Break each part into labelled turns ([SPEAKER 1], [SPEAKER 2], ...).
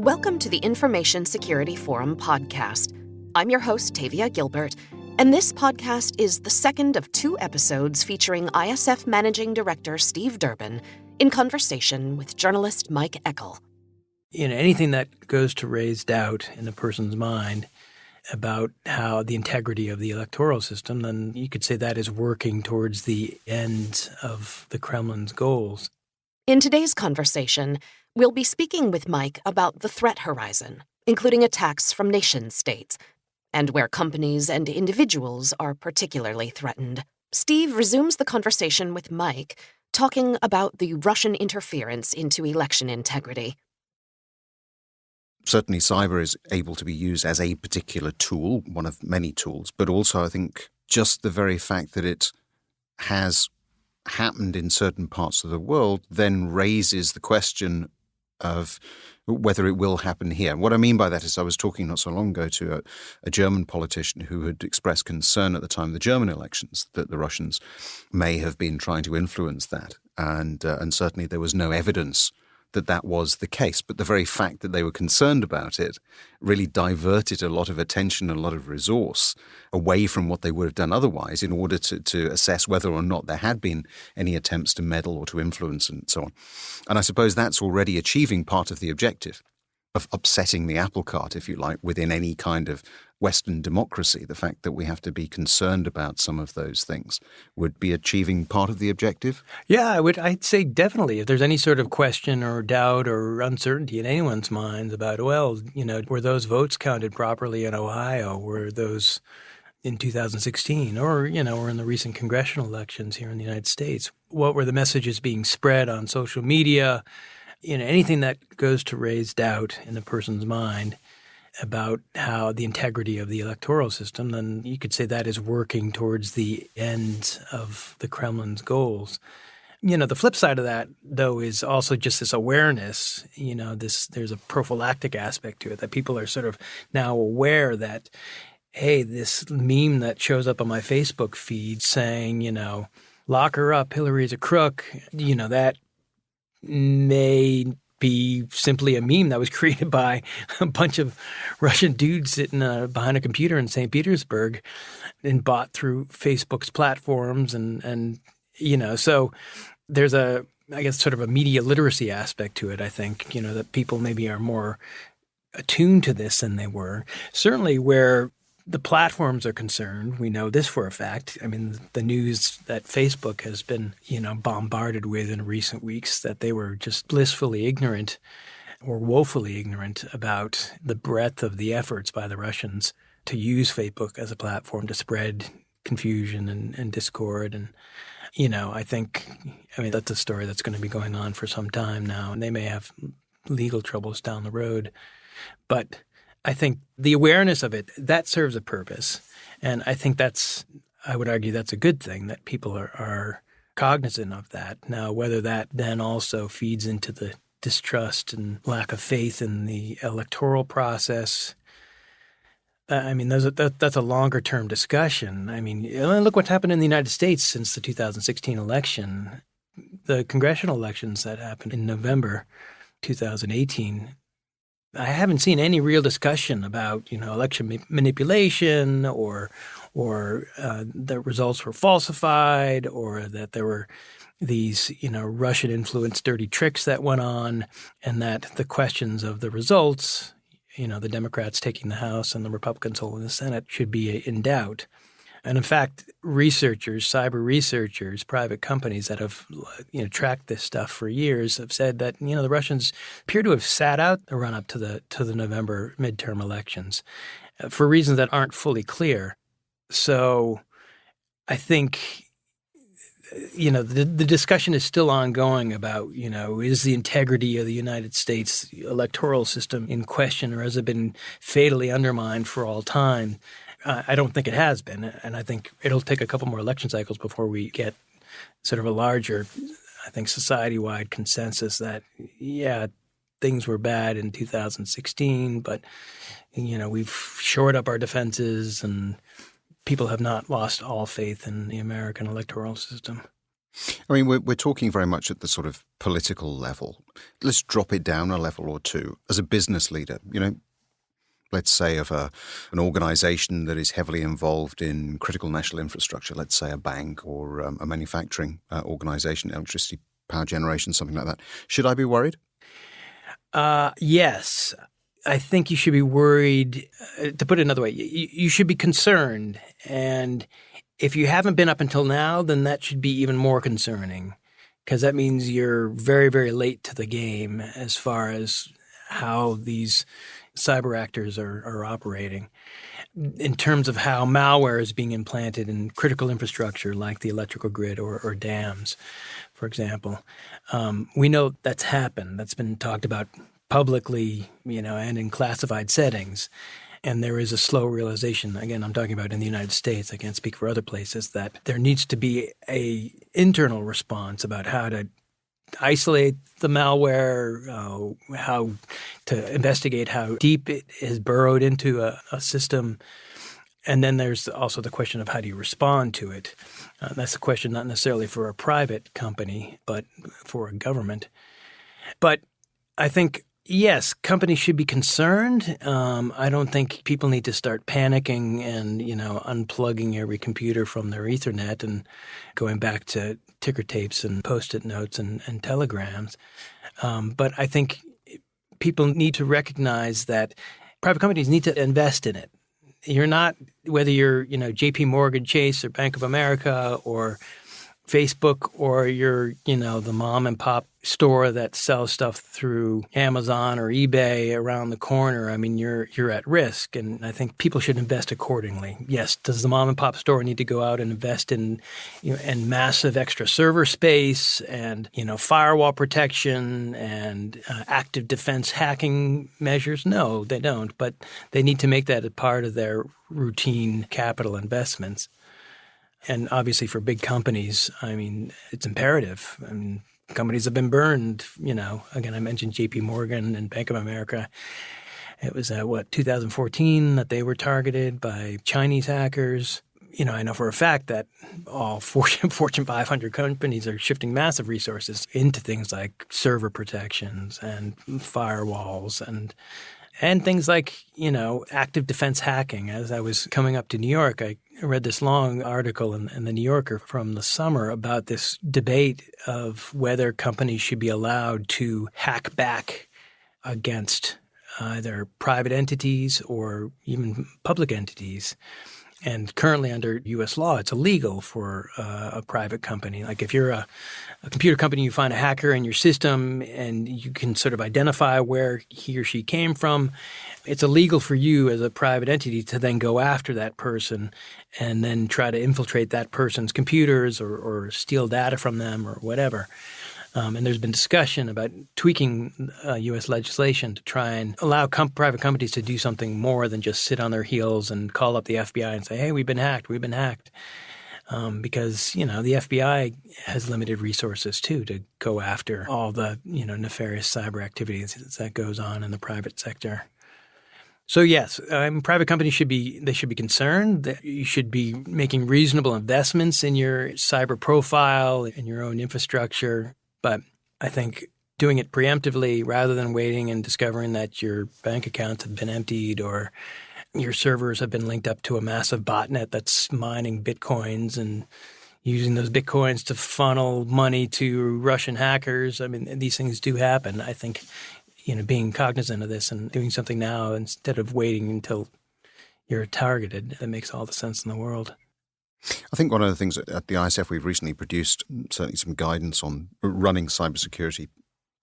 [SPEAKER 1] Welcome to the Information Security Forum podcast. I'm your host, Tavia Gilbert, and this podcast is the second of two episodes featuring ISF Managing Director Steve Durbin in conversation with journalist Mike Eckel.
[SPEAKER 2] Anything that goes to raise doubt in a person's mind about how the integrity of the electoral system, then you could say that is working towards the end of the Kremlin's goals.
[SPEAKER 1] In today's conversation, we'll be speaking with Mike about the threat horizon, including attacks from nation-states, and where companies and individuals are particularly threatened. Steve resumes the conversation with Mike, talking about the Russian interference into election integrity.
[SPEAKER 3] Certainly, cyber is able to be used as a particular tool, one of many tools, but also I think just the very fact that it has happened in certain parts of the world then raises the question of whether it will happen here. What I mean by that is I was talking not so long ago to a German politician who had expressed concern at the time of the German elections that the Russians may have been trying to influence that. And certainly there was no evidence that that was the case. But the very fact that they were concerned about it really diverted a lot of attention and a lot of resource away from what they would have done otherwise in order to assess whether or not there had been any attempts to meddle or to influence and so on. And I suppose that's already achieving part of the objective of upsetting the apple cart, if you like, within any kind of Western democracy. The fact that we have to be concerned about some of those things would be achieving part of the objective?
[SPEAKER 2] Yeah, I'd say definitely. If there's any sort of question or doubt or uncertainty in anyone's minds about, were those votes counted properly in Ohio? Were those in 2016 or in the recent congressional elections here in the United States? What were the messages being spread on social media? Anything that goes to raise doubt in a person's mind about how the integrity of the electoral system, then you could say that is working towards the end of the Kremlin's goals. The flip side of that, though, is also just this awareness, there's a prophylactic aspect to it, that people are sort of now aware that, hey, this meme that shows up on my Facebook feed saying, lock her up, Hillary's a crook, that may be simply a meme that was created by a bunch of Russian dudes sitting behind a computer in St. Petersburg and bought through Facebook's platforms. And so there's sort of a media literacy aspect to it, I think, that people maybe are more attuned to this than they were. Certainly where the platforms are concerned, we know this for a fact. I mean, the news that Facebook has been, bombarded with in recent weeks, that they were just blissfully ignorant or woefully ignorant about the breadth of the efforts by the Russians to use Facebook as a platform to spread confusion and discord. And, that's a story that's going to be going on for some time now, and they may have legal troubles down the road. But I think the awareness of it, that serves a purpose. And I think I would argue that's a good thing, that people are cognizant of that. Now, whether that then also feeds into the distrust and lack of faith in the electoral process, that's a longer-term discussion. Look what's happened in the United States since the 2016 election. The congressional elections that happened in November 2018, I haven't seen any real discussion about, election manipulation or the results were falsified or that there were these, Russian-influenced dirty tricks that went on, and that the questions of the results, the Democrats taking the House and the Republicans holding the Senate, should be in doubt. And in fact, cyber researchers, private companies that have tracked this stuff for years have said that the Russians appear to have sat out the run up to the November midterm elections for reasons that aren't fully clear. So I think the discussion is still ongoing about is the integrity of the United States electoral system in question, or has it been fatally undermined for all time? I don't think it has been, and I think it'll take a couple more election cycles before we get sort of a larger, society-wide consensus that, things were bad in 2016, but, we've shored up our defenses and people have not lost all faith in the American electoral system.
[SPEAKER 3] I mean, we're talking very much at the sort of political level. Let's drop it down a level or two. As a business leader, let's say of an organization that is heavily involved in critical national infrastructure, let's say a bank or a manufacturing organization, electricity, power generation, something like that. Should I be worried?
[SPEAKER 2] Yes. I think you should be worried. To put it another way, you should be concerned. And if you haven't been up until now, then that should be even more concerning, because that means you're very, very late to the game as far as how these cyber actors are operating. In terms of how malware is being implanted in critical infrastructure like the electrical grid or dams, for example. We know that's happened. That's been talked about publicly, and in classified settings. And there is a slow realization, again, I'm talking about in the United States, I can't speak for other places, that there needs to be an internal response about how to isolate the malware, how to investigate how deep it is burrowed into a system. And then there's also the question of how do you respond to it. That's a question not necessarily for a private company, but for a government. But I think, yes, companies should be concerned. I don't think people need to start panicking and, unplugging every computer from their Ethernet and going back to ticker tapes and Post-it notes and telegrams. But I think people need to recognize that private companies need to invest in it. You're not, whether you're, JP Morgan Chase or Bank of America or Facebook, or you're, the mom and pop store that sells stuff through Amazon or eBay around the corner. I mean, you're at risk, and I think people should invest accordingly. Yes, does the mom and pop store need to go out and invest in, and massive extra server space and, firewall protection and active defense hacking measures? No, they don't, but they need to make that a part of their routine capital investments. And obviously for big companies, I mean, it's imperative. I mean, companies have been burned, Again, I mentioned JP Morgan and Bank of America. It was 2014 that they were targeted by Chinese hackers. I know for a fact that all Fortune 500 companies are shifting massive resources into things like server protections and firewalls and things like, active defense hacking. As I was coming up to New York, I read this long article in the New Yorker from the summer about this debate of whether companies should be allowed to hack back against either private entities or even public entities. And currently under U.S. law, it's illegal for a private company. Like if you're a computer company, you find a hacker in your system and you can sort of identify where he or she came from, it's illegal for you as a private entity to then go after that person and then try to infiltrate that person's computers or steal data from them or whatever. And there's been discussion about tweaking U.S. legislation to try and allow private companies to do something more than just sit on their heels and call up the FBI and say, hey, we've been hacked. Because, the FBI has limited resources, too, to go after all the, nefarious cyber activities that goes on in the private sector. So, yes, private companies should be concerned that you should be making reasonable investments in your cyber profile, in your own infrastructure. But I think doing it preemptively rather than waiting and discovering that your bank accounts have been emptied or your servers have been linked up to a massive botnet that's mining bitcoins and using those bitcoins to funnel money to Russian hackers. I mean, these things do happen. I think, being cognizant of this and doing something now instead of waiting until you're targeted, that makes all the sense in the world.
[SPEAKER 3] I think one of the things at the ISF we've recently produced certainly some guidance on running cybersecurity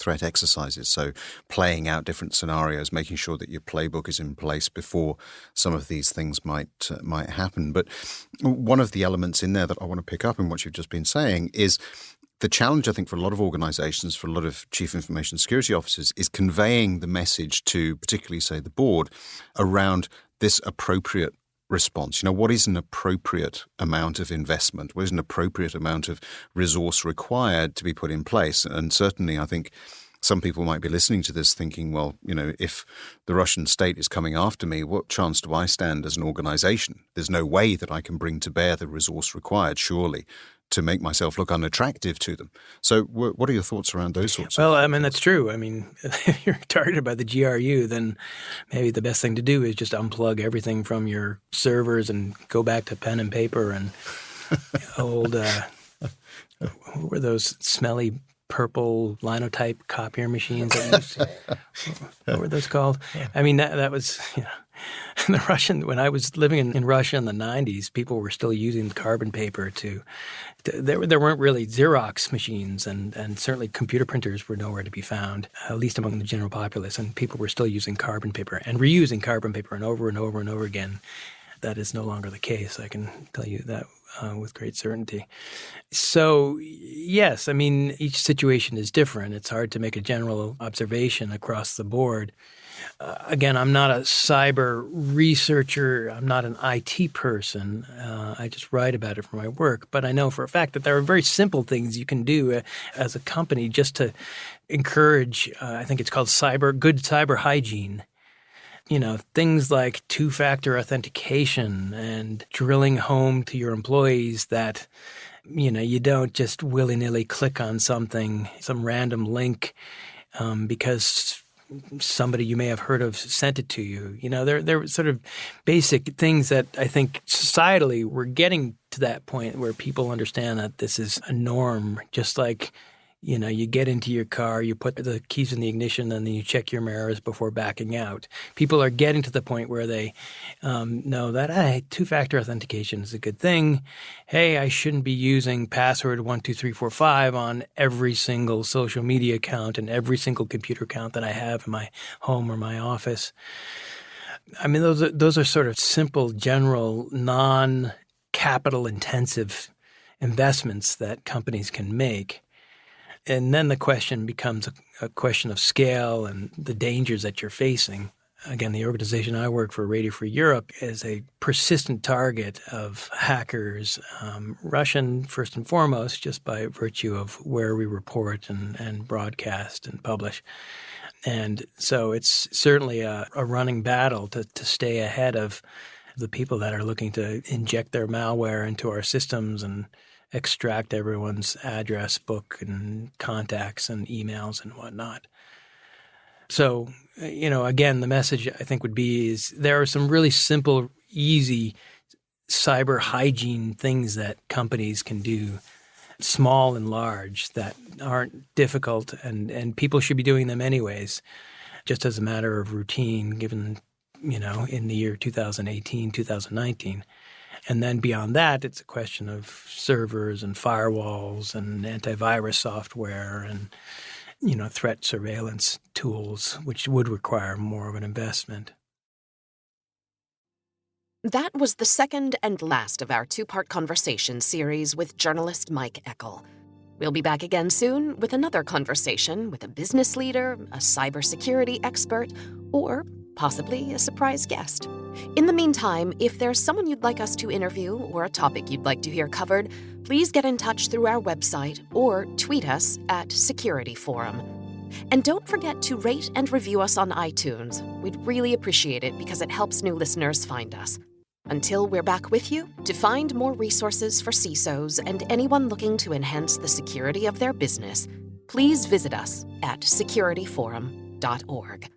[SPEAKER 3] threat exercises. So playing out different scenarios, making sure that your playbook is in place before some of these things might happen. But one of the elements in there that I want to pick up in what you've just been saying is the challenge, I think, for a lot of organizations, for a lot of chief information security officers, is conveying the message to particularly, say, the board around this appropriate response. What is an appropriate amount of investment? What is an appropriate amount of resource required to be put in place? And certainly, I think some people might be listening to this thinking, well, if the Russian state is coming after me, what chance do I stand as an organization? There's no way that I can bring to bear the resource required, surely, to make myself look unattractive to them. So what are your thoughts around those sorts
[SPEAKER 2] Well,
[SPEAKER 3] of
[SPEAKER 2] I mean, that's true. I mean, if you're targeted by the GRU, then maybe the best thing to do is just unplug everything from your servers and go back to pen and paper and old, what were those smelly purple linotype copier machines that you used to, what were those called? I mean, that was, the Russian, when I was living in Russia in the 90s, people were still using carbon paper there weren't really Xerox machines and certainly computer printers were nowhere to be found, at least among the general populace, and people were still using carbon paper and reusing carbon paper and over and over and over again. That is no longer the case. I can tell you that with great certainty. So, yes, I mean, each situation is different. It's hard to make a general observation across the board. Again, I'm not a cyber researcher. I'm not an IT person. I just write about it for my work. But I know for a fact that there are very simple things you can do as a company just to encourage, I think it's called good cyber hygiene. Things like two-factor authentication and drilling home to your employees that, you don't just willy-nilly click on something, some random link, because somebody you may have heard of sent it to you. They're sort of basic things that I think societally we're getting to that point where people understand that this is a norm, just like you get into your car, you put the keys in the ignition, and then you check your mirrors before backing out. People are getting to the point where they know that, hey, two-factor authentication is a good thing. Hey, I shouldn't be using password 12345 on every single social media account and every single computer account that I have in my home or my office. I mean, those are sort of simple, general, non-capital intensive investments that companies can make. And then the question becomes a question of scale and the dangers that you're facing. Again, the organization I work for, Radio Free Europe, is a persistent target of hackers, Russian first and foremost, just by virtue of where we report and broadcast and publish. And so it's certainly a running battle to stay ahead of the people that are looking to inject their malware into our systems and extract everyone's address book and contacts and emails and whatnot. So, again, the message I think would be is there are some really simple, easy cyber hygiene things that companies can do, small and large, that aren't difficult, and people should be doing them anyways, just as a matter of routine, given, in the year 2018, 2019. And then beyond that, it's a question of servers and firewalls and antivirus software and, threat surveillance tools, which would require more of an investment.
[SPEAKER 1] That was the second and last of our two-part conversation series with journalist Mike Eckel. We'll be back again soon with another conversation with a business leader, a cybersecurity expert, or possibly a surprise guest. In the meantime, if there's someone you'd like us to interview or a topic you'd like to hear covered, please get in touch through our website or tweet us at Security Forum. And don't forget to rate and review us on iTunes. We'd really appreciate it because it helps new listeners find us. Until we're back with you, to find more resources for CISOs and anyone looking to enhance the security of their business, please visit us at securityforum.org.